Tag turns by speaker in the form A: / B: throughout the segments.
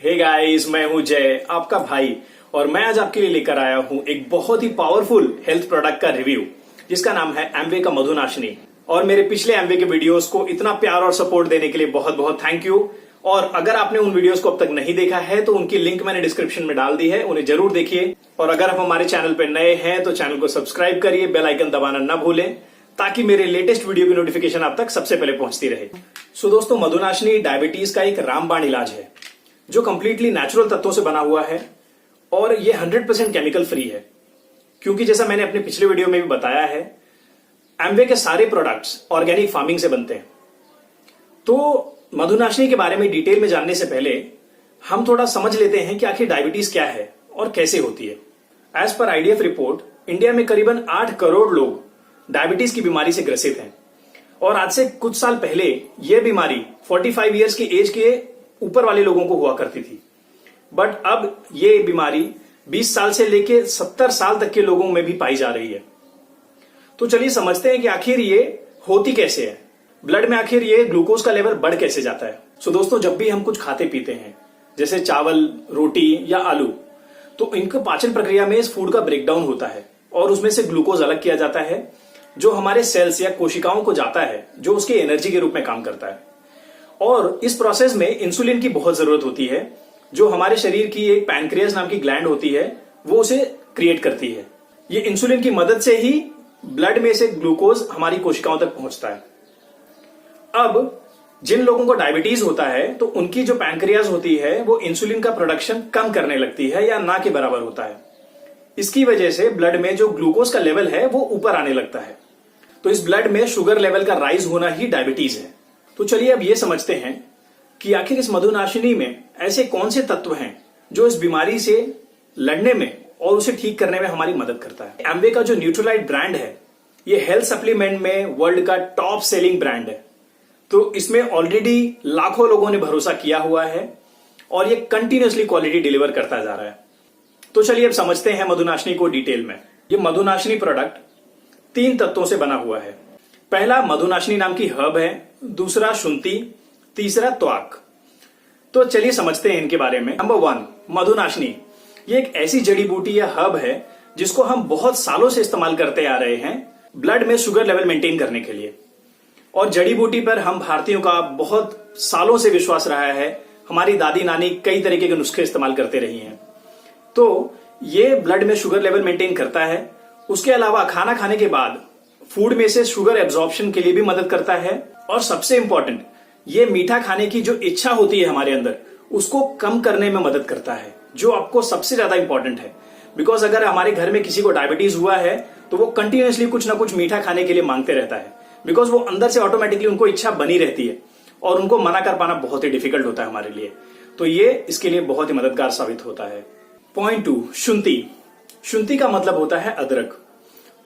A: Hey guys, मैं हूं जय, आपका भाई। और मैं आज आपके लिए लेकर आया हूं एक बहुत ही पावरफुल हेल्थ प्रोडक्ट का रिव्यू, जिसका नाम है एमवे का मधुनाशिनी। और मेरे पिछले एमवे के वीडियोस को इतना प्यार और सपोर्ट देने के लिए बहुत बहुत थैंक यू। और अगर आपने उन वीडियोस को अब तक नहीं देखा है तो उनकी लिंक मैंने डिस्क्रिप्शन में डाल दी है, उन्हें जरूर देखिए। और अगर आप हमारे चैनल पर नए हैं तो चैनल को सब्सक्राइब करिए, बेल आइकन दबाना ना भूलें, ताकि मेरे लेटेस्ट वीडियो की नोटिफिकेशन आप तक सबसे पहले पहुंचती रहे। सो दोस्तों, मधुनाशिनी डायबिटीज का एक रामबाण इलाज है जो कंप्लीटली नेचुरल तत्वों से बना हुआ है और ये 100% केमिकल फ्री है। क्योंकि जैसा मैंने अपने पिछले वीडियो में भी बताया है, एमवे के सारे प्रोडक्ट्स ऑर्गेनिक फार्मिंग से बनते हैं। तो मधुनाशिनी के बारे में डिटेल में जानने से पहले हम थोड़ा समझ लेते हैं कि आखिर डायबिटीज क्या है और कैसे होती है। As per IDF report, India में करीबन 8 करोड़ लोग डायबिटीज की बीमारी से ग्रसित हैं। और आज से कुछ साल पहले यह बीमारी 45 ईयर्स की एज के ऊपर वाले लोगों को हुआ करती थी, बट अब ये बीमारी 20 साल से लेकर 70 साल तक के लोगों में भी पाई जा रही है। तो चलिए समझते हैं कि आखिर ये होती कैसे है। ब्लड में आखिर ये ग्लूकोज का लेवल बढ़ कैसे जाता है। सो दोस्तों, जब भी हम कुछ खाते पीते हैं, जैसे चावल, रोटी या आलू, तो इनका पाचन प्रक्रिया में इस फूड का ब्रेकडाउन होता है और उसमें से ग्लूकोज अलग किया जाता है, जो हमारे सेल्स या कोशिकाओं को जाता है, जो उसकी एनर्जी के रूप में काम करता है। और इस प्रोसेस में इंसुलिन की बहुत जरूरत होती है, जो हमारे शरीर की एक पैनक्रियास नाम की ग्लैंड होती है, वो उसे क्रिएट करती है। ये इंसुलिन की मदद से ही ब्लड में से ग्लूकोज हमारी कोशिकाओं तक पहुंचता है। अब जिन लोगों को डायबिटीज होता है तो उनकी जो पैनक्रियास होती है वो इंसुलिन का प्रोडक्शन कम करने लगती है या ना के बराबर होता है। इसकी वजह से ब्लड में जो ग्लूकोज का लेवल है वो ऊपर आने लगता है। तो इस ब्लड में शुगर लेवल का राइज होना ही डायबिटीज है। तो चलिए अब ये समझते हैं कि आखिर इस मधुनाशिनी में ऐसे कौन से तत्व हैं जो इस बीमारी से लड़ने में और उसे ठीक करने में हमारी मदद करता है। एमवे का जो न्यूट्रोलाइट ब्रांड है, ये हेल्थ सप्लीमेंट में वर्ल्ड का टॉप सेलिंग ब्रांड है। तो इसमें ऑलरेडी लाखों लोगों ने भरोसा किया हुआ है और ये कंटिन्यूअसली क्वालिटी डिलीवर करता जा रहा है। तो चलिए अब समझते हैं मधुनाशिनी को डिटेल में। ये मधुनाशिनी प्रोडक्ट 3 तत्वों से बना हुआ है। पहला मधुनाशिनी नाम की हर्ब है, दूसरा शुंठी, तीसरा त्वाक। तो चलिए समझते हैं इनके बारे में। नंबर 1, मधुनाशिनी। ये एक ऐसी जड़ी बूटी या हर्ब है जिसको हम बहुत सालों से इस्तेमाल करते आ रहे हैं ब्लड में शुगर लेवल मेंटेन करने के लिए। और जड़ी बूटी पर हम भारतीयों का बहुत सालों से विश्वास रहा है। हमारी दादी नानी कई तरीके के नुस्खे इस्तेमाल करते रही हैं। तो ये ब्लड में शुगर लेवल मेंटेन करता है। उसके अलावा खाना खाने के बाद फूड में से शुगर एब्जॉर्प्शन के लिए भी मदद करता है। और सबसे इंपॉर्टेंट, ये मीठा खाने की जो इच्छा होती है हमारे अंदर, उसको कम करने में मदद करता है, जो आपको सबसे ज्यादा इंपॉर्टेंट है। बिकॉज अगर हमारे घर में किसी को डायबिटीज हुआ है तो वो कंटिन्यूअसली कुछ ना कुछ मीठा खाने के लिए मांगते रहता है, बिकॉज वो अंदर से ऑटोमेटिकली उनको इच्छा बनी रहती है और उनको मना कर पाना बहुत ही डिफिकल्ट होता है हमारे लिए। तो ये इसके लिए बहुत ही मददगार साबित होता है। पॉइंट 2, शुंठी। शुंठी का मतलब होता है अदरक।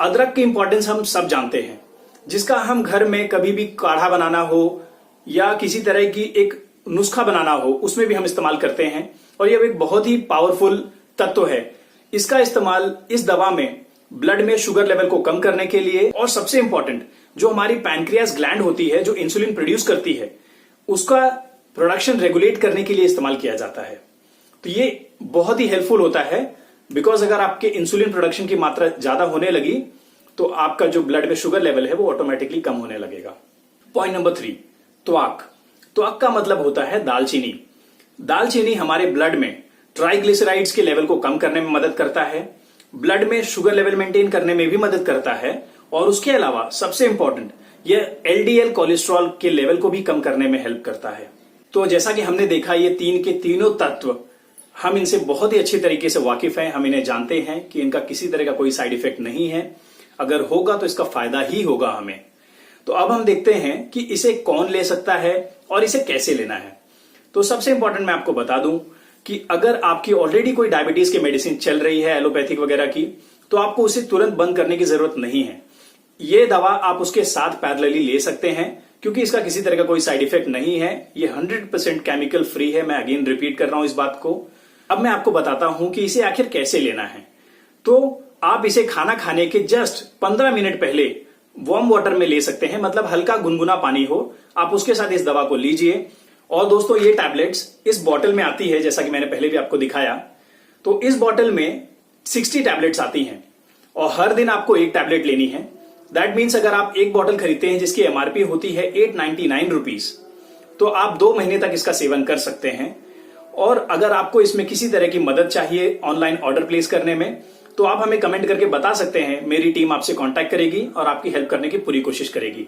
A: अदरक की इंपॉर्टेंस हम सब जानते हैं, जिसका हम घर में कभी भी काढ़ा बनाना हो या किसी तरह की एक नुस्खा बनाना हो, उसमें भी हम इस्तेमाल करते हैं। और यह एक बहुत ही पावरफुल तत्व है। इसका इस्तेमाल इस दवा में ब्लड में शुगर लेवल को कम करने के लिए, और सबसे इंपॉर्टेंट, जो हमारी पैनक्रियास ग्लैंड होती है जो इंसुलिन प्रोड्यूस करती है, उसका प्रोडक्शन रेगुलेट करने के लिए इस्तेमाल किया जाता है। तो ये बहुत ही हेल्पफुल होता है, बिकॉज अगर आपके इंसुलिन प्रोडक्शन की मात्रा ज्यादा होने लगी तो आपका जो ब्लड में शुगर लेवल है वो ऑटोमेटिकली कम होने लगेगा। Point number 3, त्वाक। त्वाक का मतलब होता है दालचीनी। दालचीनी हमारे ब्लड में ट्राइग्लिसराइड्स के लेवल को कम करने में मदद करता है, ब्लड में शुगर लेवल मेंटेन करने में भी मदद करता है, और उसके अलावा सबसे इंपॉर्टेंट, यह एलडीएल कोलेस्ट्रॉल के लेवल को भी कम करने में हेल्प करता है। तो जैसा कि हमने देखा, ये 3 के तीनों तत्व हम इनसे बहुत ही अच्छी तरीके से वाकिफ हैं। हम इन्हें जानते हैं कि इनका किसी तरह का कोई साइड इफेक्ट नहीं है। अगर होगा तो इसका फायदा ही होगा हमें। तो अब हम देखते हैं कि इसे कौन ले सकता है और इसे कैसे लेना है। तो सबसे इंपॉर्टेंट मैं आपको बता दूं कि अगर आपकी ऑलरेडी कोई डायबिटीज की मेडिसिन चल रही है, एलोपैथिक वगैरह की, तो आपको उसे तुरंत बंद करने की जरूरत नहीं है। ये दवा आप उसके साथ पैरेलली ले सकते हैं, क्योंकि इसका किसी तरह का कोई साइड इफेक्ट नहीं है। ये 100% केमिकल फ्री है। मैं अगेन रिपीट कर रहा हूं इस बात को। अब मैं आपको बताता हूं कि इसे आखिर कैसे लेना है। तो आप इसे खाना खाने के जस्ट 15 मिनट पहले वार्म वाटर में ले सकते हैं, मतलब हल्का गुनगुना पानी हो, आप उसके साथ इस दवा को लीजिए और दोस्तों ये टैबलेट्स इस बॉटल में आती है, जैसा कि मैंने पहले भी आपको दिखाया। तो इस बॉटल में 60 टैबलेट्स आती हैं और हर दिन आपको एक टैबलेट लेनी है। दैट मीन्स अगर आप एक बॉटल खरीदते हैं जिसकी एमआरपी होती है 899 रुपीज, तो आप 2 महीने तक इसका सेवन कर सकते हैं। और अगर आपको इसमें किसी तरह की मदद चाहिए ऑनलाइन ऑर्डर प्लेस करने में, तो आप हमें कमेंट करके बता सकते हैं। मेरी टीम आपसे कांटेक्ट करेगी और आपकी हेल्प करने की पूरी कोशिश करेगी,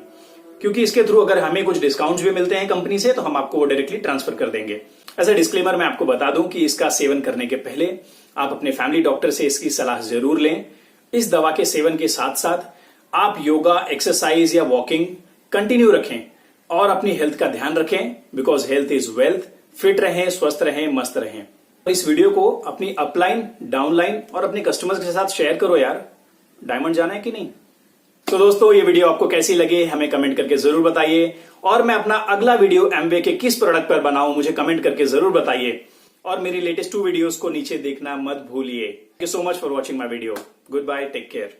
A: क्योंकि इसके थ्रू अगर हमें कुछ डिस्काउंट्स भी मिलते हैं कंपनी से तो हम आपको वो डायरेक्टली ट्रांसफर कर देंगे। एज अ डिस्क्लेमर मैं आपको बता दूं कि इसका सेवन करने के पहले आप अपने फैमिली डॉक्टर से इसकी सलाह जरूर लें। इस दवा के सेवन के साथ साथ आप योगा, एक्सरसाइज या वॉकिंग कंटिन्यू रखें और अपनी हेल्थ का ध्यान रखें, because health is wealth. Fit रहें, स्वस्थ रहें, मस्त रहें। इस वीडियो को अपनी अपलाइन, डाउनलाइन और अपने कस्टमर्स के साथ शेयर करो यार। डायमंड जाना है कि नहीं? तो दोस्तों ये वीडियो आपको कैसी लगी हमें कमेंट करके जरूर बताइए, और मैं अपना अगला वीडियो एमवे के किस प्रोडक्ट पर बनाऊं मुझे कमेंट करके जरूर बताइए। और मेरी लेटेस्ट 2 वीडियोस को नीचे देखना मत भूलिए। Thank you so much for watching my video. Goodbye, take care.